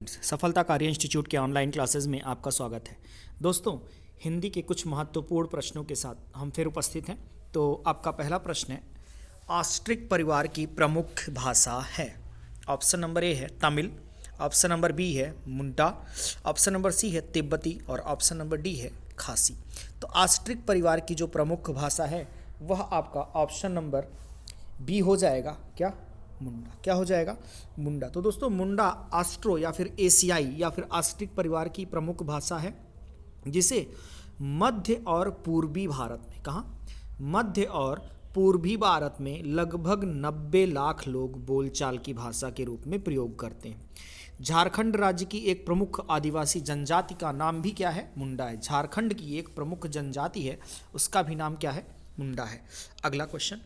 सफलता कार्य इंस्टीट्यूट के ऑनलाइन क्लासेस में आपका स्वागत है। दोस्तों, हिंदी के कुछ महत्वपूर्ण प्रश्नों के साथ हम फिर उपस्थित हैं। तो आपका पहला प्रश्न है, ऑस्ट्रिक परिवार की प्रमुख भाषा है। ऑप्शन नंबर ए है तमिल, ऑप्शन नंबर बी है मुंडा, ऑप्शन नंबर सी है तिब्बती और ऑप्शन नंबर डी है खासी। तो ऑस्ट्रिक परिवार की जो प्रमुख भाषा है वह आपका ऑप्शन नंबर बी हो जाएगा। क्या? मुंडा। क्या हो जाएगा? मुंडा। तो दोस्तों, मुंडा ऑस्ट्रो या फिर एशियाई या फिर ऑस्ट्रिक परिवार की प्रमुख भाषा है, जिसे मध्य और पूर्वी भारत में, कहाँ? मध्य और पूर्वी भारत में लगभग 90 लाख लोग बोलचाल की भाषा के रूप में प्रयोग करते हैं। झारखंड राज्य की एक प्रमुख आदिवासी जनजाति का नाम भी क्या है? मुंडा है। झारखंड की एक प्रमुख जनजाति है, उसका भी नाम क्या है? मुंडा है। अगला क्वेश्चन,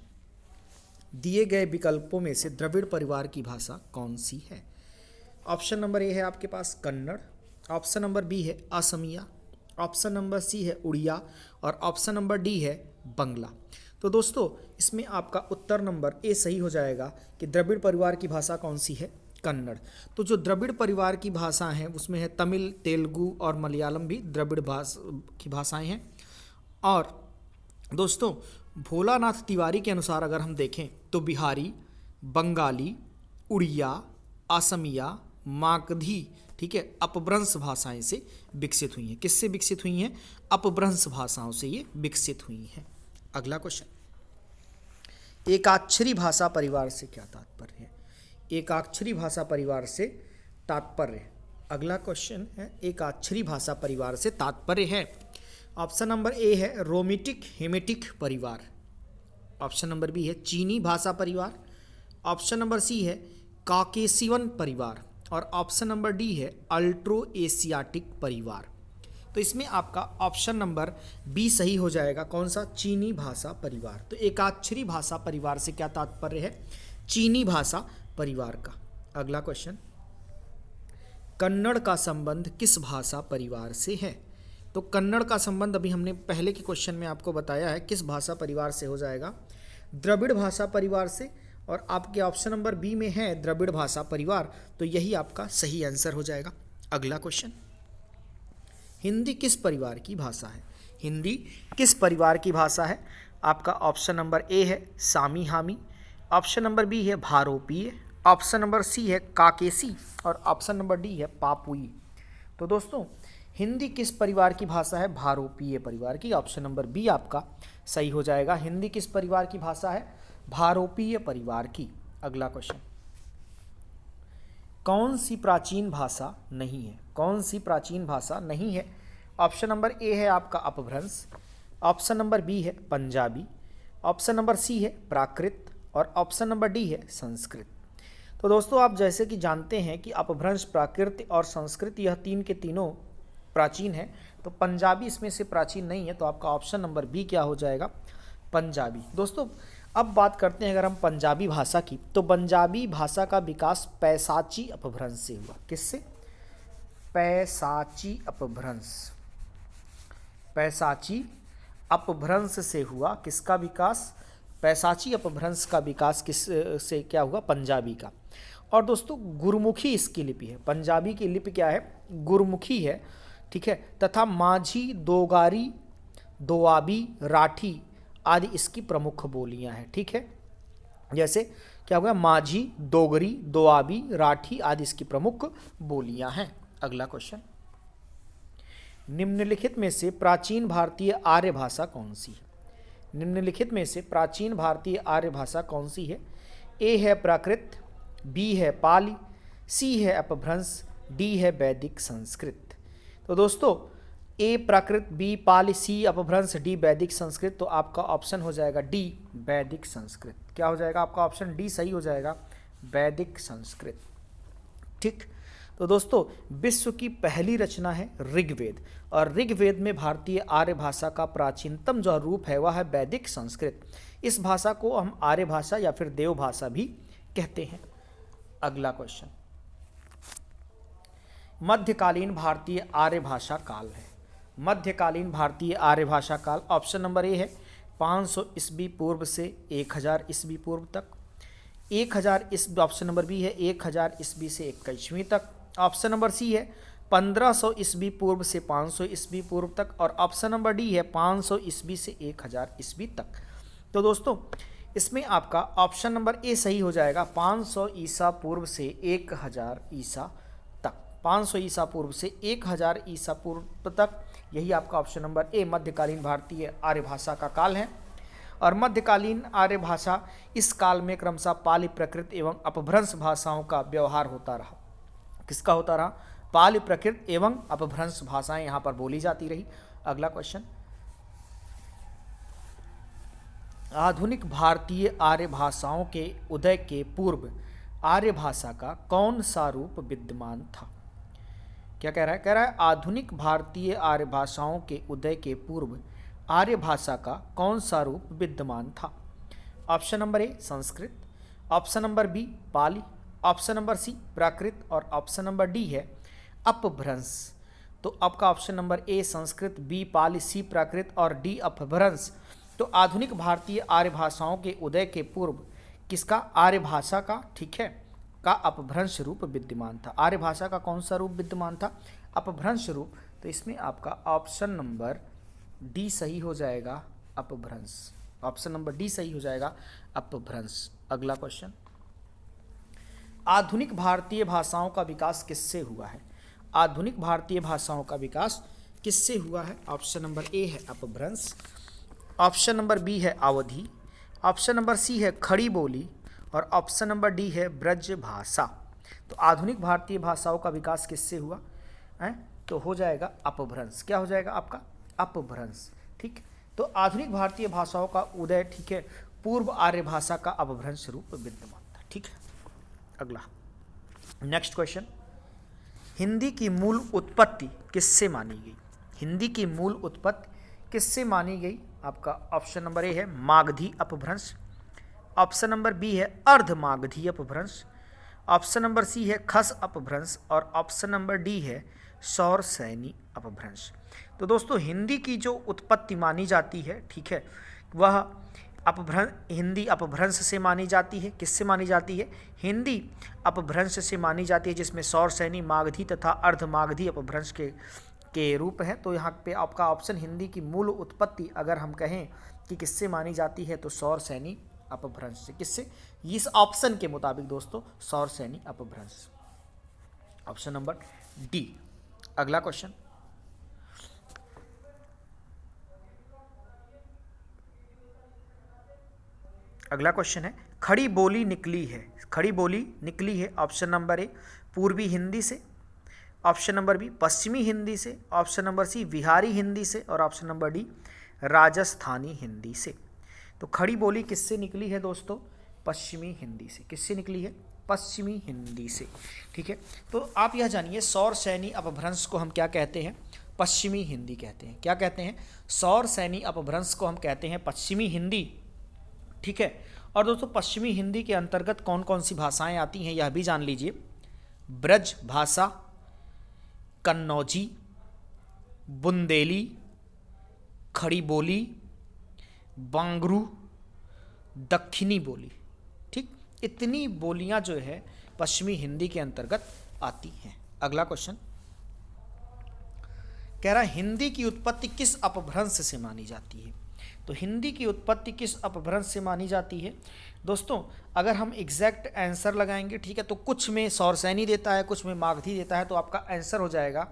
दिए गए विकल्पों में से द्रविड़ परिवार की भाषा कौन सी है? ऑप्शन नंबर ए है आपके पास कन्नड़, ऑप्शन नंबर बी है असमिया, ऑप्शन नंबर सी है उड़िया और ऑप्शन नंबर डी है बंगला। तो दोस्तों, इसमें आपका उत्तर नंबर ए सही हो जाएगा कि द्रविड़ परिवार की भाषा कौन सी है? कन्नड़। तो जो द्रविड़ परिवार की भाषा हैं उसमें है तमिल, तेलुगु और मलयालम भी द्रविड़ की भाषाएं हैं। और दोस्तों, भोलानाथ तिवारी के अनुसार अगर हम देखें तो बिहारी, बंगाली, उड़िया, असमिया, मागधी, ठीक है, अपभ्रंश भाषाएं से विकसित हुई हैं। किससे विकसित हुई हैं? अपभ्रंश भाषाओं से ये विकसित हुई हैं। अगला क्वेश्चन, एकाक्षरी भाषा परिवार से क्या तात्पर्य है? एकाक्षरी भाषा परिवार से तात्पर्य। अगला क्वेश्चन है, एकाक्षरी भाषा परिवार से तात्पर्य है। ऑप्शन नंबर ए है रोमिटिक हेमेटिक परिवार, ऑप्शन नंबर बी है चीनी भाषा परिवार, ऑप्शन नंबर सी है काकेसियन परिवार और ऑप्शन नंबर डी है अल्ट्रो एशियाटिक परिवार। तो इसमें आपका ऑप्शन नंबर बी सही हो जाएगा। कौन सा? चीनी भाषा परिवार। तो एकाक्षरी भाषा परिवार से क्या तात्पर्य है? चीनी भाषा परिवार का। अगला क्वेश्चन, कन्नड़ का संबंध किस भाषा परिवार से है? तो कन्नड़ का संबंध अभी हमने पहले के क्वेश्चन में आपको बताया है किस भाषा परिवार से हो जाएगा? द्रविड़ भाषा परिवार से। और आपके ऑप्शन नंबर बी में है द्रविड़ भाषा परिवार, तो यही आपका सही आंसर हो जाएगा। अगला क्वेश्चन, हिंदी किस परिवार की भाषा है? हिंदी किस परिवार की भाषा है? आपका ऑप्शन नंबर ए है सामी हामी, ऑप्शन नंबर बी है भारोपीय, ऑप्शन नंबर सी है काकेसी और ऑप्शन नंबर डी है पापुई। तो दोस्तों, हिंदी किस परिवार की भाषा है? भारोपीय परिवार की। ऑप्शन नंबर बी आपका सही हो जाएगा। हिंदी किस परिवार की भाषा है? भारोपीय परिवार की। अगला क्वेश्चन, कौन सी प्राचीन भाषा नहीं है? कौन सी प्राचीन भाषा नहीं है? ऑप्शन नंबर ए है आपका अपभ्रंश, ऑप्शन नंबर बी है पंजाबी, ऑप्शन नंबर सी है प्राकृत और ऑप्शन नंबर डी है संस्कृत। तो दोस्तों, आप जैसे कि जानते हैं कि अपभ्रंश, प्राकृत और संस्कृत यह तीन के तीनों प्राचीन है, तो पंजाबी इसमें से प्राचीन नहीं है। तो आपका ऑप्शन नंबर बी क्या हो जाएगा? पंजाबी। दोस्तों, अब बात करते हैं अगर हम पंजाबी भाषा की, तो पंजाबी भाषा का विकास पैसाची अपभ्रंश से हुआ। किससे? पैसाची अपभ्रंश। पैसाची अपभ्रंश से हुआ। किसका विकास? पैसाची अपभ्रंश का विकास किस से क्या हुआ? पंजाबी का। और दोस्तों, गुरमुखी इसकी लिपि है। पंजाबी की लिपि क्या है? गुरमुखी है, ठीक है। तथा माझी, दोगारी, दोआबी, राठी आदि इसकी प्रमुख बोलियां हैं, ठीक है। जैसे क्या होगा? माझी, दोगरी, दोआबी, राठी आदि इसकी प्रमुख बोलियां हैं। अगला क्वेश्चन, निम्नलिखित में से प्राचीन भारतीय आर्य भाषा कौन सी है? निम्नलिखित में से प्राचीन भारतीय आर्य भाषा कौन सी है? ए है प्राकृत, बी है पाली, सी है अपभ्रंश, डी है वैदिक संस्कृत। तो दोस्तों, ए प्राकृत, बी पाली, सी अपभ्रंश, डी वैदिक संस्कृत। तो आपका ऑप्शन हो जाएगा डी वैदिक संस्कृत। क्या हो जाएगा? आपका ऑप्शन डी सही हो जाएगा, वैदिक संस्कृत, ठीक। तो दोस्तों, विश्व की पहली रचना है ऋग्वेद और ऋग्वेद में भारतीय आर्य भाषा का प्राचीनतम जो रूप है वह है वैदिक संस्कृत। इस भाषा को हम आर्य भाषा या फिर देव भाषा भी कहते हैं। अगला क्वेश्चन, मध्यकालीन भारतीय आर्य भाषा काल है। मध्यकालीन भारतीय आर्य भाषा काल, ऑप्शन नंबर ए है 500 ईस्वी पूर्व से 1000 ईस्वी पूर्व तक, 1000 ईस्वी, ऑप्शन नंबर बी है 1000 ईस्वी से 21वीं तक, ऑप्शन नंबर सी है 1500 ईस्वी पूर्व से 500 ईस्वी पूर्व तक, और ऑप्शन नंबर डी है 500 ईस्वी से 1000 ईस्वी तक। तो दोस्तों इसमें आपका ऑप्शन नंबर ए सही हो जाएगा, 500 ईसा पूर्व से 1000 ईसा तक। 500 ईसा पूर्व से 1000 ईसा पूर्व तक, यही आपका ऑप्शन नंबर ए मध्यकालीन भारतीय आर्य भाषा का काल है। और मध्यकालीन आर्य भाषा इस काल में क्रमशः पाली प्रकृत एवं अपभ्रंश भाषाओं का व्यवहार होता रहा। किसका होता रहा? पाली प्रकृत एवं अपभ्रंश भाषाएं यहाँ पर बोली जाती रही। अगला क्वेश्चन, आधुनिक भारतीय आर्य भाषाओं के उदय के पूर्व आर्य भाषा का कौन सा रूप विद्यमान था? क्या कह रहा है? कह रहा है आधुनिक भारतीय आर्य भाषाओं के उदय के पूर्व आर्य भाषा का कौन सा रूप विद्यमान था? Option number A Sanskrit, option number B Pali, option number C Prakrit, और ऑप्शन नंबर डी है अपभ्रंश। तो आपका option number A Sanskrit, B Pali, C Prakrit और डी अपभ्रंश। तो आधुनिक भारतीय आर्य भाषाओं के उदय के पूर्व किसका? आर्य भाषा का, ठीक है, का अपभ्रंश रूप विद्यमान था। आर्य भाषा का कौन सा रूप विद्यमान था? अपभ्रंश रूप। तो इसमें आपका ऑप्शन नंबर डी सही हो जाएगा, अपभ्रंश। ऑप्शन नंबर डी सही हो जाएगा, अपभ्रंश। अगला क्वेश्चन, आधुनिक भारतीय भाषाओं का विकास किससे हुआ है? आधुनिक भारतीय भाषाओं का विकास किससे हुआ है? ऑप्शन नंबर ए है अपभ्रंश, ऑप्शन नंबर बी है अवधि, ऑप्शन नंबर सी है खड़ी बोली, और ऑप्शन नंबर डी है ब्रज भाषा। तो आधुनिक भारतीय भाषाओं का विकास किससे हुआ है? तो हो जाएगा अपभ्रंश। क्या हो जाएगा आपका? अपभ्रंश। ठीक, तो आधुनिक भारतीय भाषाओं का उदय, ठीक है, पूर्व आर्य भाषा का अपभ्रंश रूप विद्यमान था। ठीक है, अगला नेक्स्ट क्वेश्चन, हिंदी की मूल उत्पत्ति किससे मानी गई? हिंदी की मूल उत्पत्ति किससे मानी गई? आपका ऑप्शन नंबर ए है मागधी अपभ्रंश, ऑप्शन नंबर बी है अर्ध मागधी अपभ्रंश, ऑप्शन नंबर सी है खस अपभ्रंश, और ऑप्शन नंबर डी है सौर सैनी अपभ्रंश। तो दोस्तों हिंदी की जो उत्पत्ति मानी जाती है, ठीक है, वह हिंदी अपभ्रंश से मानी जाती है। किससे मानी जाती है? हिंदी अपभ्रंश से मानी जाती है, जिसमें सौर सैनी, मागधी तथा अर्ध मागधी अपभ्रंश के रूप है। तो यहाँ पे आपका ऑप्शन हिंदी की मूल उत्पत्ति अगर हम कहें कि किससे मानी जाती है, तो सौर सैनी अपभ्रंश से। किससे? इस ऑप्शन के मुताबिक दोस्तों सौर सैनी अपभ्रंश, ऑप्शन नंबर डी। अगला क्वेश्चन, अगला क्वेश्चन है खड़ी बोली निकली है। खड़ी बोली निकली है ऑप्शन नंबर ए पूर्वी हिंदी से, ऑप्शन नंबर बी पश्चिमी हिंदी से, option number C Bihari Hindi से, और option number D Rajasthani Hindi से। तो खड़ी बोली किससे निकली है दोस्तों? पश्चिमी हिंदी से। किससे निकली है? पश्चिमी हिंदी से। ठीक है, तो आप यह जानिए सौर सैनी अपभ्रंश को हम क्या कहते हैं? पश्चिमी हिंदी कहते हैं। क्या कहते हैं? सौर सैनी अपभ्रंश को हम कहते हैं पश्चिमी हिंदी। ठीक है, और दोस्तों पश्चिमी हिंदी के अंतर्गत कौन कौन सी भाषाएं आती हैं यह भी जान लीजिए। ब्रज भाषा, कन्नौजी, बुंदेली, खड़ी बोली, बांगरू, दक्षिणी बोली। ठीक, इतनी बोलियां जो है पश्चिमी हिंदी के अंतर्गत आती हैं। अगला क्वेश्चन कह रहा है हिंदी की उत्पत्ति किस अपभ्रंश से मानी जाती है? तो हिंदी की उत्पत्ति किस अपभ्रंश से मानी जाती है? दोस्तों अगर हम एग्जैक्ट आंसर लगाएंगे, ठीक है, तो कुछ में सौर सैनी देता है, कुछ में मागधी देता है, तो आपका आंसर हो जाएगा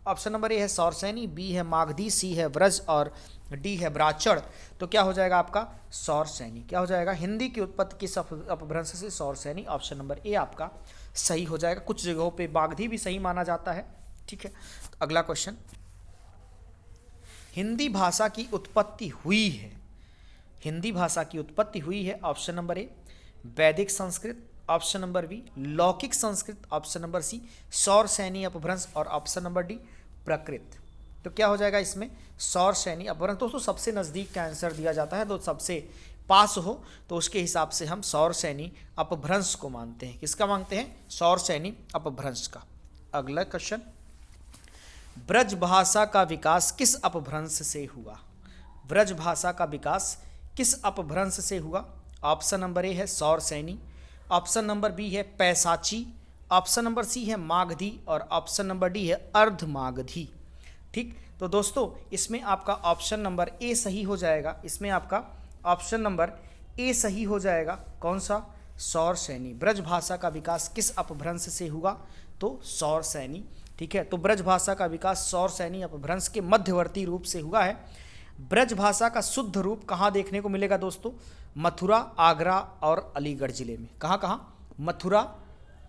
ऑप्शन नंबर ए है सौर सैनी, बी है मागधी, सी है ब्रज और डी है ब्राचड़। तो क्या हो जाएगा आपका? सौर सैनी। क्या हो जाएगा? हिंदी की उत्पत्ति किस अपभ्रंश से? सौर सैनी। ऑप्शन नंबर ए आपका सही हो जाएगा। कुछ जगहों पे मागधी भी सही माना जाता है। ठीक है, अगला क्वेश्चन, हिंदी भाषा की उत्पत्ति हुई है, हिंदी भाषा की उत्पत्ति हुई है ऑप्शन नंबर ए वैदिक संस्कृत, ऑप्शन नंबर बी लौकिक संस्कृत, ऑप्शन नंबर सी सौर सैनी अपभ्रंश, और ऑप्शन नंबर डी प्राकृत। तो क्या हो जाएगा इसमें? सौर सैनी अपभ्रंश। दोस्तों सबसे नज़दीक का आंसर दिया जाता है, तो सबसे पास हो तो उसके हिसाब से हम सौर सैनी अपभ्रंश को मानते हैं। किसका मानते हैं? सौर सैनी अपभ्रंश का। अगला क्वेश्चन, ब्रज भाषा का विकास किस अपभ्रंश से हुआ? ब्रज भाषा का विकास किस अपभ्रंश से हुआ? ऑप्शन नंबर ए है सौर सैनी, ऑप्शन नंबर बी है पैसाची, ऑप्शन नंबर सी है मागधी और ऑप्शन नंबर डी है अर्धमागधी। ठीक, तो दोस्तों इसमें आपका ऑप्शन नंबर ए सही हो जाएगा। इसमें आपका ऑप्शन नंबर ए सही हो जाएगा। कौन सा? सौरसैनी। ब्रज भाषा का विकास किस अपभ्रंश से हुआ? तो सौरसैनी। ठीक है, तो ब्रज भाषा का विकास सौरसैनी अपभ्रंश के मध्यवर्ती रूप से हुआ है। ब्रज भाषा का शुद्ध रूप कहाँ देखने को मिलेगा दोस्तों? मथुरा, आगरा और अलीगढ़ जिले में। कहाँ कहाँ? मथुरा,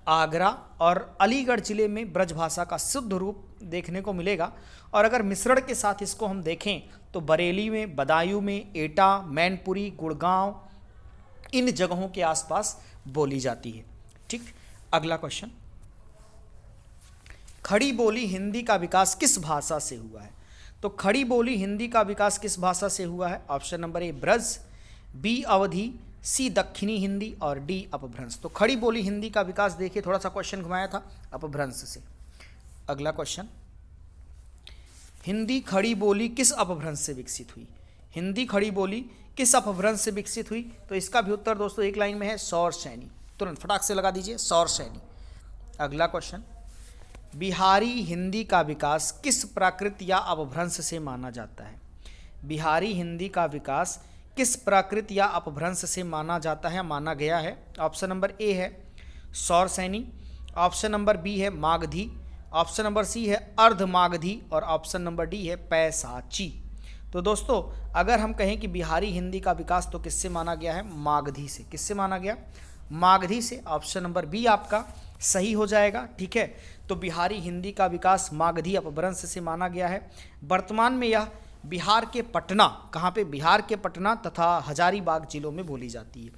आगरा और अलीगढ़ जिले में ब्रज भाषा का शुद्ध रूप देखने को मिलेगा। और अगर मिश्रण के साथ इसको हम देखें तो बरेली में, बदायूं में, एटा, मैनपुरी, गुड़गांव, इन जगहों के आसपास बोली जाती है। ठीक, अगला क्वेश्चन, खड़ी बोली हिंदी का विकास किस भाषा से हुआ है? तो खड़ी बोली हिंदी का विकास किस भाषा से हुआ है? Option number A Braj, B Awadhi, C Dakshini Hindi और डी अपभ्रंश। तो खड़ी बोली हिंदी का विकास देखिए, थोड़ा सा क्वेश्चन घुमाया था अपभ्रंश से। अगला क्वेश्चन, हिंदी खड़ी बोली किस अपभ्रंश से विकसित हुई? हिंदी खड़ी बोली किस अपभ्रंश से विकसित हुई? तो इसका भी उत्तर दोस्तों एक लाइन में है, सौरसैनी। तुरंत फटाक से लगा दीजिए, सौरसैनी। अगला क्वेश्चन, बिहारी हिंदी का विकास किस प्राकृत या अपभ्रंश से माना जाता है? बिहारी हिंदी का विकास किस प्राकृत या अपभ्रंश से माना जाता है, माना गया है? ऑप्शन नंबर ए है सौरसैनी, ऑप्शन नंबर बी है मागधी, ऑप्शन नंबर सी है अर्धमागधी और ऑप्शन नंबर डी है पैसाची। तो दोस्तों अगर हम कहें कि बिहारी हिंदी का विकास तो किससे माना गया है? मागधी से। किससे माना गया? मागधी से। ऑप्शन नंबर बी आपका सही हो जाएगा। ठीक है, तो बिहारी हिंदी का विकास मागधी अपभ्रंश से माना गया है। वर्तमान में यह बिहार के पटना, कहाँ पे? बिहार के पटना तथा हजारीबाग जिलों में बोली जाती है।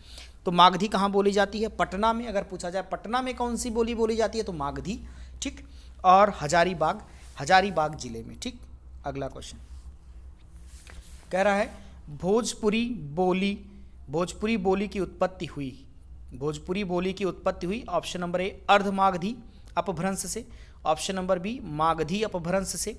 तो मागधी कहाँ बोली जाती है? पटना में। अगर पूछा जाए पटना में कौन सी बोली बोली जाती है तो मागधी। ठीक, और हजारीबाग जिले में। ठीक, अगला क्वेश्चन कह रहा है भोजपुरी बोली की उत्पत्ति हुई। भोजपुरी बोली की उत्पत्ति हुई ऑप्शन नंबर ए अर्धमागधी अपभ्रंश से, ऑप्शन नंबर बी मागधी अपभ्रंश से,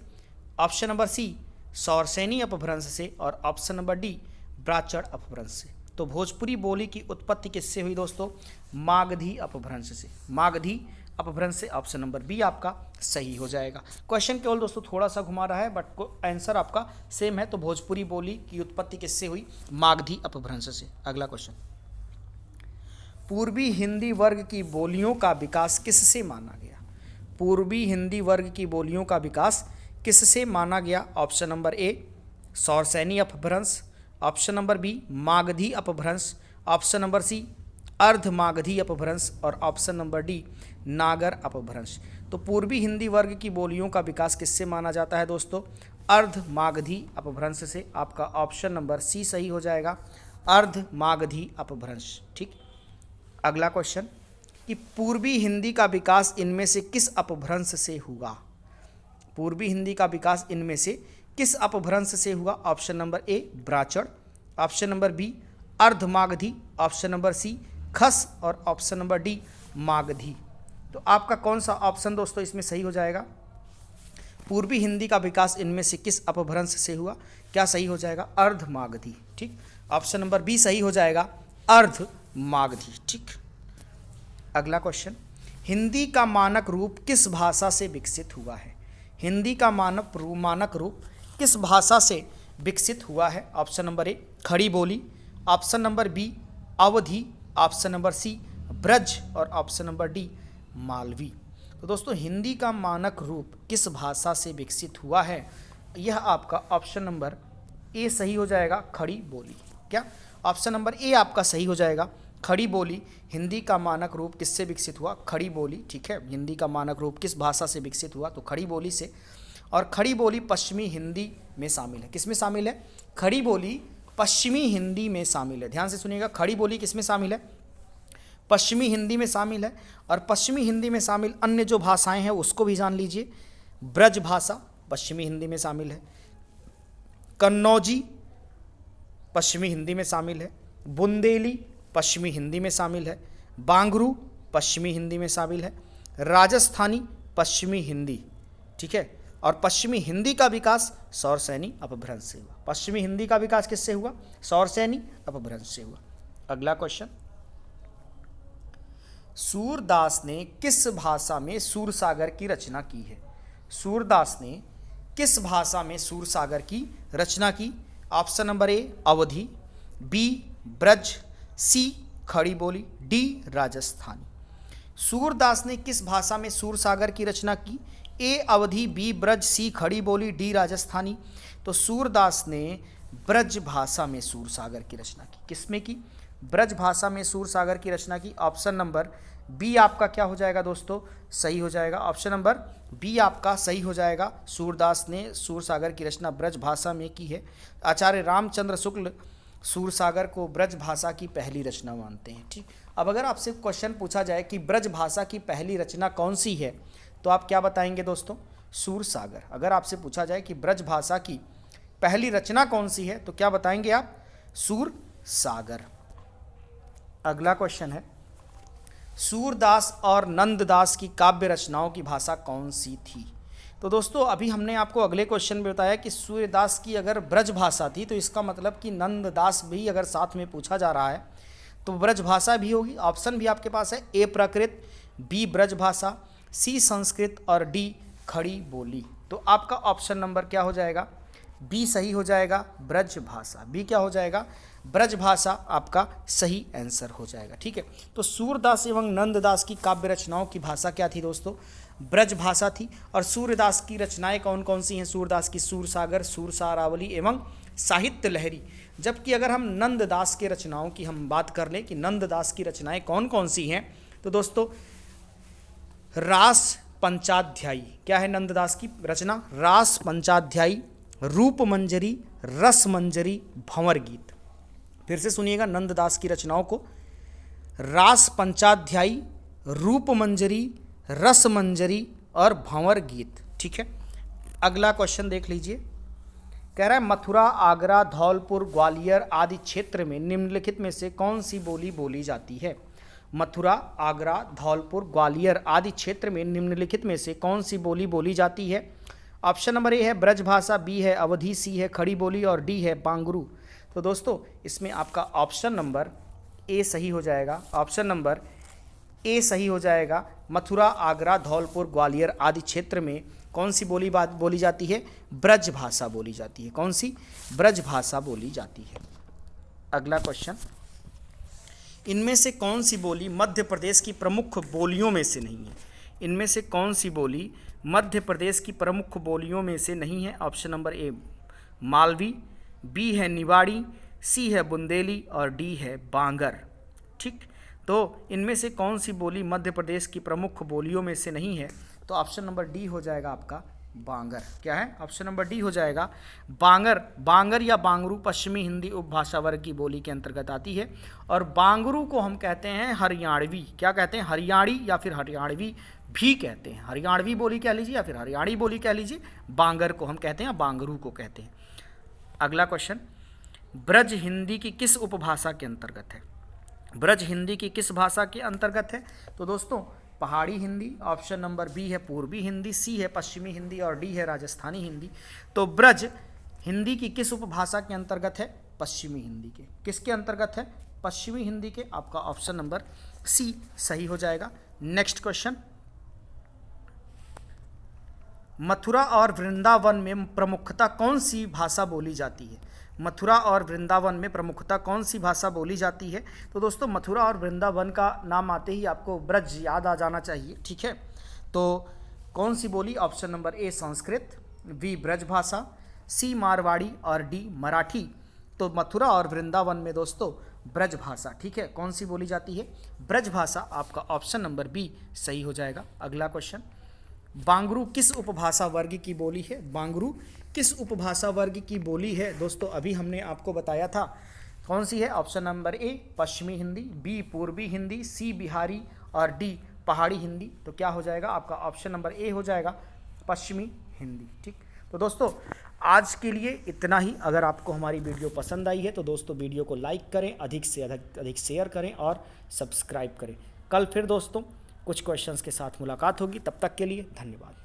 ऑप्शन नंबर सी सौरसैनी अपभ्रंश से और ऑप्शन नंबर डी ब्राचड़ अपभ्रंश से। तो भोजपुरी बोली की उत्पत्ति किससे हुई दोस्तों? मागधी अपभ्रंश से। मागधी अपभ्रंश से। ऑप्शन नंबर बी आपका सही हो जाएगा। क्वेश्चन केवल दोस्तों थोड़ा सा घुमा रहा है बट आंसर आपका सेम है। तो भोजपुरी बोली की उत्पत्ति किससे हुई? मागधी अपभ्रंश से। अगला क्वेश्चन, पूर्वी हिंदी वर्ग की बोलियों का विकास किससे माना गया? पूर्वी हिंदी वर्ग की बोलियों का विकास किससे माना गया? ऑप्शन नंबर ए सौरसैनी अपभ्रंश, ऑप्शन नंबर बी मागधी अपभ्रंश, ऑप्शन नंबर सी अर्धमागधी अपभ्रंश और ऑप्शन नंबर डी नागर अपभ्रंश। तो पूर्वी हिंदी वर्ग की बोलियों का विकास किससे माना जाता है दोस्तों? अर्धमागधी अपभ्रंश से। आपका ऑप्शन नंबर सी सही हो जाएगा, अर्धमागधी अपभ्रंश। ठीक, अगला क्वेश्चन कि पूर्वी हिंदी का विकास इनमें से किस अपभ्रंश से हुआ? पूर्वी हिंदी का विकास इनमें से किस अपभ्रंश से हुआ? Option number A Brachada, option number B Ardhamagadhi, option number C Khas और ऑप्शन नंबर डी मागधी। तो आपका कौन सा ऑप्शन दोस्तों इसमें सही हो जाएगा? पूर्वी हिंदी का विकास इनमें से किस अपभ्रंश से हुआ? क्या सही हो जाएगा? अर्धमागधी। ठीक, ऑप्शन नंबर बी सही हो जाएगा, अर्धमागधी। ठीक, अगला क्वेश्चन, हिंदी का मानक रूप किस भाषा से विकसित हुआ है? हिंदी का मानक रूप किस भाषा से विकसित हुआ है? ऑप्शन नंबर ए खड़ी बोली, ऑप्शन नंबर बी अवधी, ऑप्शन नंबर सी ब्रज और ऑप्शन नंबर डी मालवी। तो दोस्तों हिंदी का मानक रूप किस भाषा से विकसित हुआ है? यह आपका ऑप्शन नंबर ए सही हो जाएगा, खड़ी बोली। क्या? ऑप्शन नंबर ए आपका सही हो जाएगा, खड़ी बोली। हिंदी का मानक रूप किससे विकसित हुआ? खड़ी बोली। ठीक है, हिंदी का मानक रूप किस भाषा से विकसित हुआ? तो खड़ी बोली से। और खड़ी बोली पश्चिमी हिंदी में शामिल है। किस में शामिल है? खड़ी बोली पश्चिमी हिंदी में शामिल है। ध्यान से सुनिएगा, खड़ी बोली किस में शामिल है? पश्चिमी हिंदी में शामिल है। और पश्चिमी हिंदी में शामिल अन्य जो भाषाएं हैं उसको भी जान लीजिए। ब्रज भाषा पश्चिमी हिंदी में शामिल है, कन्नौजी पश्चिमी हिंदी में शामिल है, बुंदेली पश्चिमी हिंदी में शामिल है, बांगरू पश्चिमी हिंदी में शामिल है, राजस्थानी पश्चिमी हिंदी। ठीक है, और पश्चिमी हिंदी का विकास सौरसैनी अपभ्रंश से हुआ। पश्चिमी हिंदी का विकास किससे हुआ? सौरसैनी अपभ्रंश से हुआ। अगला क्वेश्चन, सूरदास ने किस भाषा में सूरसागर की रचना की है? सूरदास ने किस भाषा में सूरसागर की रचना की? Option number A Awadhi, B Braj, C Khadi Boli, D Rajasthani. Surdas ने किस भाषा में सूरसागर की रचना की? ए Awadhi, B Braj, C Khadi Boli, D Rajasthani. तो सूरदास ने ब्रज भाषा में सूरसागर की रचना की। किसमें की? ब्रज भाषा में सूरसागर की रचना की। ऑप्शन नंबर बी आपका क्या हो जाएगा दोस्तों? सही हो जाएगा। ऑप्शन नंबर बी आपका सही हो जाएगा। सूरदास ने सूरसागर की रचना ब्रज भाषा में की है। आचार्य रामचंद्र शुक्ल सूरसागर को ब्रज भाषा की पहली रचना मानते हैं। ठीक, अब अगर आपसे क्वेश्चन पूछा जाए कि ब्रज भाषा की पहली रचना कौन सी है, तो आप क्या बताएंगे दोस्तों? सूरसागर। अगर आपसे पूछा जाए कि ब्रज भाषा की पहली रचना कौन सी है, तो क्या बताएंगे आप? सूरसागर। अगला क्वेश्चन है, सूरदास और नंददास की काव्य रचनाओं की भाषा कौन सी थी? तो दोस्तों अभी हमने आपको अगले क्वेश्चन में बताया कि सूरदास की अगर ब्रज भाषा थी, तो इसका मतलब कि नंददास भी अगर साथ में पूछा जा रहा है तो ब्रज भाषा भी होगी। ऑप्शन भी आपके पास है, ए प्राकृत, बी ब्रज भाषा, सी संस्कृत और डी खड़ी बोली। तो आपका ऑप्शन नंबर क्या हो जाएगा? बी सही हो जाएगा, ब्रज भाषा। बी क्या हो जाएगा? ब्रज भाषा आपका सही आंसर हो जाएगा। ठीक है, तो सूरदास एवं नंददास की काव्य रचनाओं की भाषा क्या थी दोस्तों? ब्रज भाषा थी। और सूरदास की रचनाएं कौन कौन सी हैं? सूरदास की सूरसागर, सूरसारावली एवं साहित्य लहरी। जबकि अगर हम नंददास के रचनाओं की हम बात कर लें कि नंददास की रचनाएं कौन कौन सी हैं, तो दोस्तों रास पंचाध्यायी। क्या है नंददास की रचना? रास पंचाध्यायी, रूप मंजरी, रस मंजरी, भंवर गीत। फिर से सुनिएगा नंददास की रचनाओं को, रास पंचाध्यायी, रूप मंजरी, रस मंजरी और भंवर गीत। ठीक है, अगला क्वेश्चन देख लीजिए। कह रहा है मथुरा, आगरा, धौलपुर, ग्वालियर आदि क्षेत्र में निम्नलिखित में से कौन सी बोली बोली जाती है? मथुरा, आगरा, धौलपुर, ग्वालियर आदि क्षेत्र में निम्नलिखित में से कौन सी बोली बोली जाती है? ऑप्शन नंबर ए है ब्रज भाषा, बी है अवधी, सी है खड़ी बोली और डी है बांगरू। तो दोस्तों इसमें आपका ऑप्शन नंबर ए सही हो जाएगा। ऑप्शन नंबर ए सही हो जाएगा। मथुरा, आगरा, धौलपुर, ग्वालियर आदि क्षेत्र में कौन सी बोली जाती है? ब्रज भाषा बोली जाती है। कौन सी? ब्रज भाषा बोली जाती है। अगला क्वेश्चन, इनमें से कौन सी बोली मध्य प्रदेश की प्रमुख बोलियों में से नहीं है? इनमें से कौन सी बोली मध्य प्रदेश की प्रमुख बोलियों में से नहीं है? Option number A Malvi, B है निवाड़ी, सी है बुंदेली और डी है बांगर। ठीक, तो इनमें से कौन सी बोली मध्य प्रदेश की प्रमुख बोलियों में से नहीं है? तो ऑप्शन नंबर डी हो जाएगा आपका बांगर। क्या है? ऑप्शन नंबर डी हो जाएगा बांगर। बांगर या बांगरू पश्चिमी हिंदी उपभाषा वर्ग की बोली के अंतर्गत आती है और बांगरू को हम कहते हैं हरियाणवी। क्या कहते हैं? हरियाणी या फिर हरियाणवी भी कहते हैं। हरियाणवी बोली कह लीजिए या फिर हरियाणी बोली कह लीजिए। बांगर को हम कहते हैं, बांगरू को कहते हैं। अगला क्वेश्चन, ब्रज हिंदी की किस उपभाषा के अंतर्गत है? ब्रज हिंदी की किस भाषा के अंतर्गत है? तो दोस्तों पहाड़ी हिंदी। ऑप्शन नंबर बी है पूर्वी हिंदी, सी है पश्चिमी हिंदी और डी है राजस्थानी हिंदी। तो ब्रज हिंदी की किस उपभाषा के अंतर्गत है? पश्चिमी हिंदी के। किसके अंतर्गत है? पश्चिमी हिंदी के। आपका ऑप्शन नंबर सी सही हो जाएगा। नेक्स्ट क्वेश्चन, मथुरा और वृंदावन में प्रमुखता कौन सी भाषा बोली जाती है? मथुरा और वृंदावन में प्रमुखता कौन सी भाषा बोली जाती है? तो दोस्तों मथुरा और वृंदावन का नाम आते ही आपको ब्रज याद आ जाना चाहिए। ठीक है, तो कौन सी बोली? Option number A Sanskrit, B Braj Bhasha, C Marwari और डी मराठी। तो मथुरा और वृंदावन में दोस्तों ब्रज भाषा। ठीक है, कौन सी बोली जाती है? ब्रज भाषा। आपका ऑप्शन नंबर बी सही हो जाएगा। अगला क्वेश्चन, बांगरू किस उपभाषा वर्ग की बोली है? बांगरू किस उपभाषा वर्ग की बोली है? दोस्तों अभी हमने आपको बताया था कौन सी है। ऑप्शन नंबर ए पश्चिमी हिंदी, बी पूर्वी हिंदी, सी बिहारी और डी पहाड़ी हिंदी। तो क्या हो जाएगा? आपका ऑप्शन नंबर ए हो जाएगा पश्चिमी हिंदी। ठीक, तो दोस्तों आज के लिए इतना ही। अगर आपको हमारी वीडियो पसंद आई है तो दोस्तों वीडियो को लाइक करें, अधिक से अधिक शेयर करें और सब्सक्राइब करें। कल फिर दोस्तों कुछ क्वेश्चंस के साथ मुलाकात होगी। तब तक के लिए धन्यवाद।